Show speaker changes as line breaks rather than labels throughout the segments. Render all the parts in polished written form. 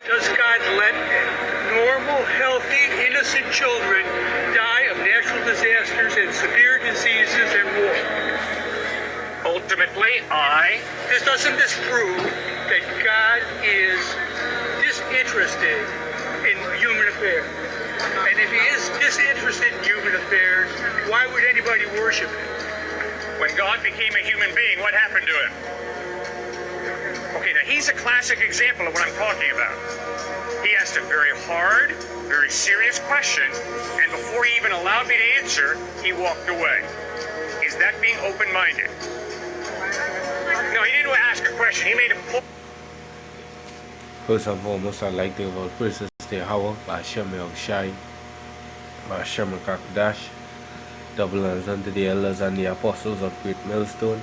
Does God let normal, healthy, innocent children die of natural disasters and severe diseases and war?
Ultimately,
This doesn't disprove that God is disinterested in human affairs. And if he is disinterested in human affairs, why would anybody worship him?
when God became a human being, what happened to him? Okay, now he's a classic example of what I'm talking about. He asked a very hard, very serious question, and before he even allowed me to answer, he walked away. Is that being open-minded? No, he didn't ask a question. He made a point.
First and foremost, I'd like to give all praises to Yahweh, Ba'ashem Yahushai, Ba'ashem Kakadash, double honors unto the elders and the apostles of Great Millstone.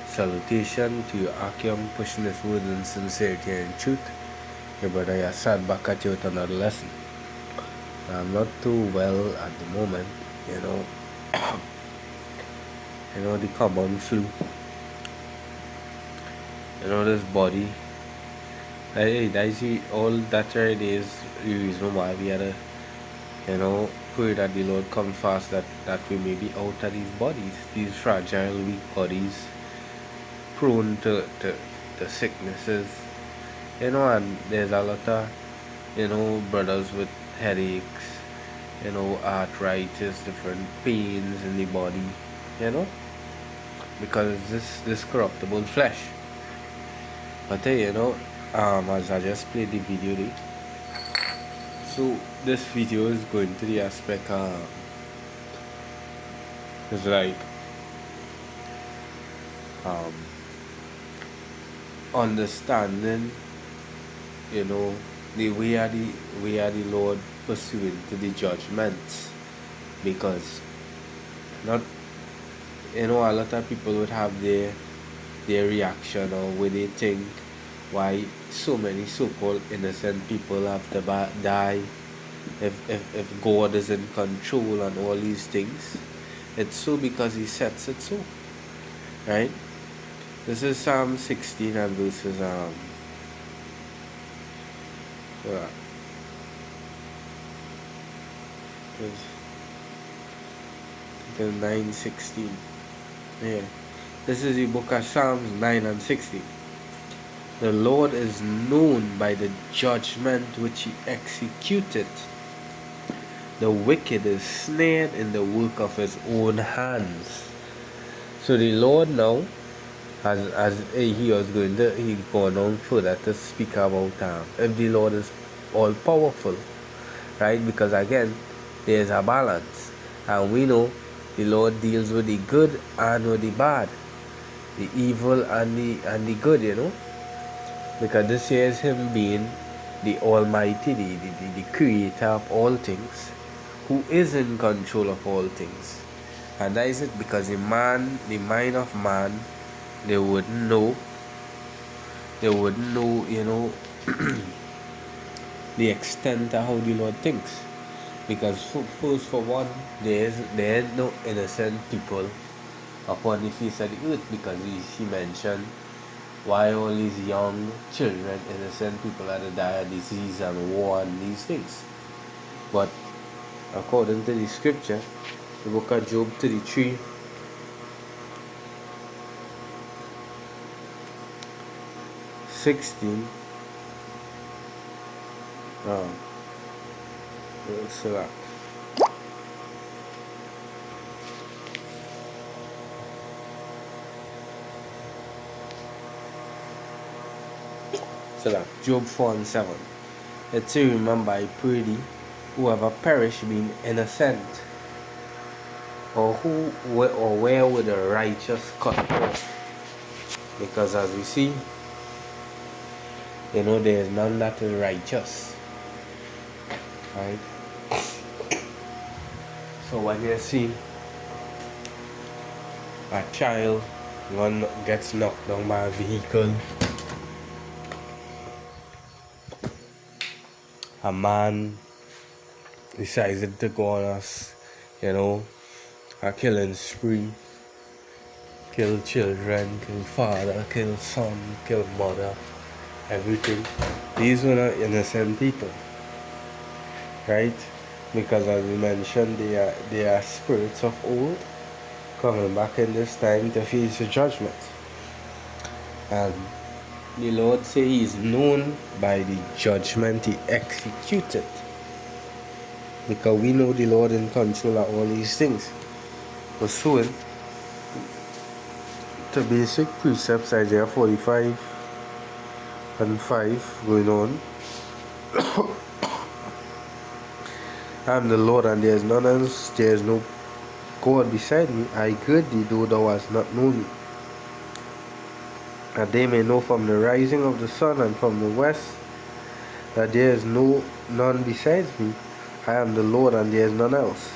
Salutation to you, Akim, pushing this word in sincerity and truth. Your brother, I sat back at you with another lesson. I'm not too well at the moment, you know. You know, the common flu. You know, this body. I see all that right is the reason why we had to, you know, pray that the Lord come fast, that we may be out of these bodies, these fragile, weak bodies, prone to sicknesses, you know. And there's a lot of, you know, brothers with headaches, you know, arthritis, different pains in the body, you know, because this corruptible flesh. But hey, you know, as I just played the video there, so this video is going to the aspect it's like understanding, you know, the way of the Lord pursuing to the judgments, because not, you know, a lot of people would have their reaction or where they think why so many so-called innocent people have to die if God is in control and all these things. It's so because he sets it so, right? This is Psalm 16 and verses till 9:16. Yeah, this is the book of Psalms 9 and 16. The Lord is known by the judgment which he executeth. The wicked is snared in the work of his own hands. So the Lord now, as he was going to, he gone on further to speak about if the Lord is all powerful, right? Because again, there's a balance, and we know the Lord deals with the good and with the bad, the evil and the good, you know. Because this here is him being the Almighty, the creator of all things, who is in control of all things. And that is it, because the mind of man, they wouldn't know, you know, the extent of how the Lord thinks. Because first for one, there ain't no innocent people upon the face of the earth, because he mentioned why all these young children, innocent people, had to die of disease and war and these things. But according to the scripture, the book of Job 33, select. Job 4 and 7. It says, remember, I pray thee, whoever perish being innocent, or where would the righteous cut off? Because as we see, you know, there is none that is righteous, right? So when you see a child gets knocked down by a vehicle, a man decided to go on us, you know, a killing spree, kill children, kill father, kill son, kill mother, everything. These were not innocent people, right? Because as we mentioned, they are spirits of old coming back in this time to face the judgment. And the Lord say he is known by the judgment he executed. Because we know the Lord in control of all these things. Pursuant to basic precepts, Isaiah 45 and 5 going on. I am the Lord and there is none else, there is no God beside me. I gird thee, though thou hast not known me. That they may know from the rising of the sun and from the west that there is none besides me. I am the Lord and there is none else.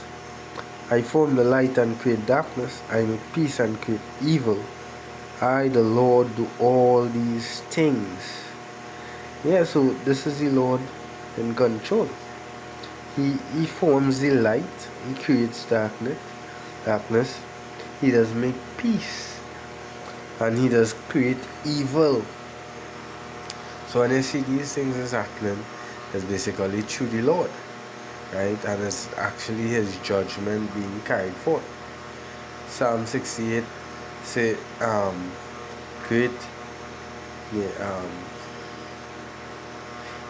I form the light and create darkness. I make peace and create evil. I, the Lord, do all these things. Yeah, so this is the Lord in control. He forms the light. He creates darkness. He does make peace. And he does create evil. So when you see these things is happening, it's basically through the Lord. Right? And it's actually his judgment being carried forth. Psalm 68 say, great,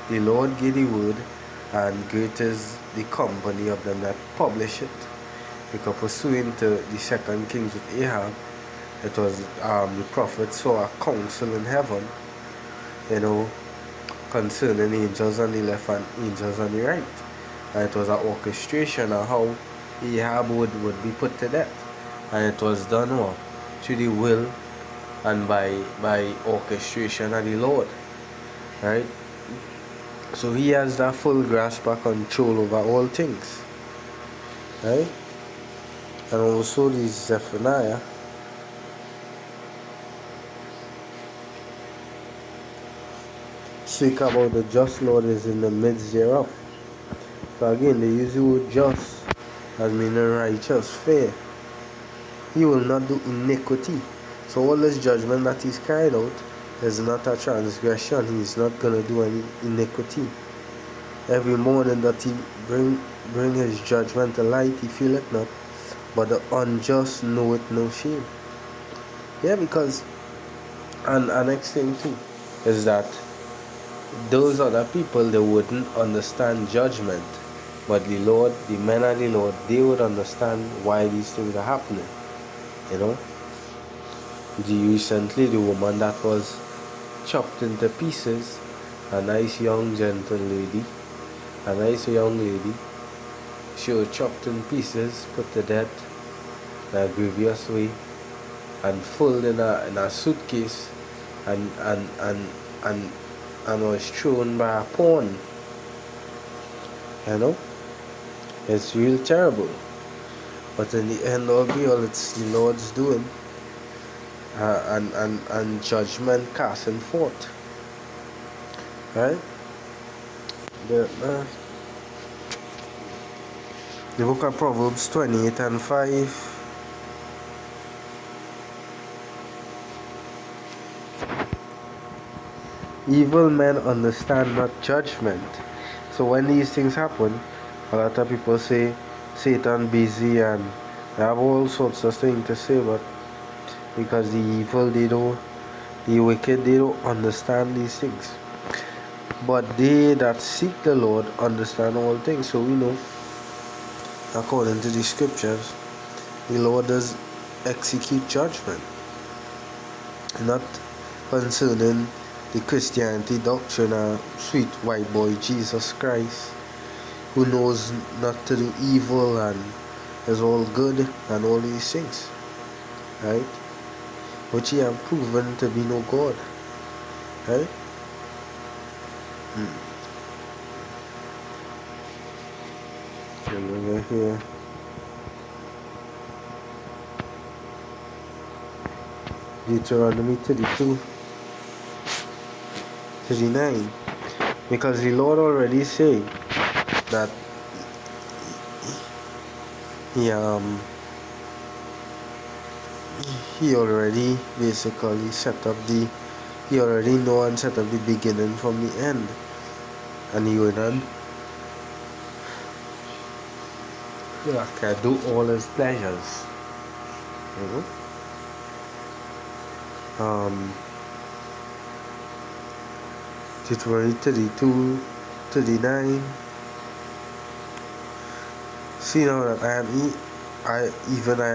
the Lord gave the word, and great is the company of them that publish it. Because pursuant to the second Kings with Ahab, it was the prophet saw a council in heaven, concerning angels on the left and angels on the right. And it was an orchestration of how Ahab would be put to death. And it was done through the will and by orchestration of the Lord. Right? So he has that full grasp of control over all things. Right? And also this Zephaniah speak about the just Lord is in the midst thereof. So again, they use the word just as meaning righteous, fair. He will not do iniquity. So all this judgment that he's carried out is not a transgression. He is not going to do any iniquity. Every morning that he bring his judgment to light, he feel it not. But the unjust know it no shame. Yeah, because, and next thing too, is that those other people, they wouldn't understand judgment. But the Lord, the men of the Lord, they would understand why these things are happening. Recently, the woman that was chopped into pieces, a nice young gentle lady, a nice young lady, she was chopped in pieces, put to death in a grievous way, and filled in a suitcase, and was thrown by a pawn. It's real terrible. But in the end of the all, it's the Lord's doing, and judgment casting forth. Right? The book of Proverbs 28 and 5. Evil men understand not judgment. So when these things happen, a lot of people say Satan busy, and they have all sorts of things to say, but because the evil, the wicked, they don't understand these things. But they that seek the Lord understand all things. So we know, according to the scriptures, the Lord does execute judgment, not concerning the Christianity doctrine of sweet white boy Jesus Christ, who knows not to do evil and is all good and all these things, right? Which he have proven to be no God, right? Over here. Deuteronomy 32, 39. Because the Lord already said that he already basically set up the He already know and set up the beginning from the end. And he went on, yeah, can do all his pleasures. You know? Deuteronomy 32, 39. See now that I am he, I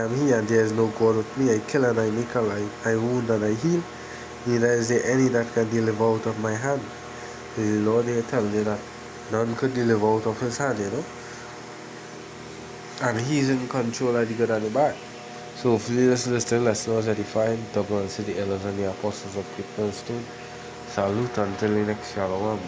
am he, and there is no God with me. I kill and I make alive, I wound and I heal. Neither is there any that can deliver out of my hand. So the Lord here telling you that none could deliver out of his hand, you know. And he's in control of the good and the bad. So hopefully this lesson was edifying. Double to the elders and the apostles of Stone. Salute until the next shalom.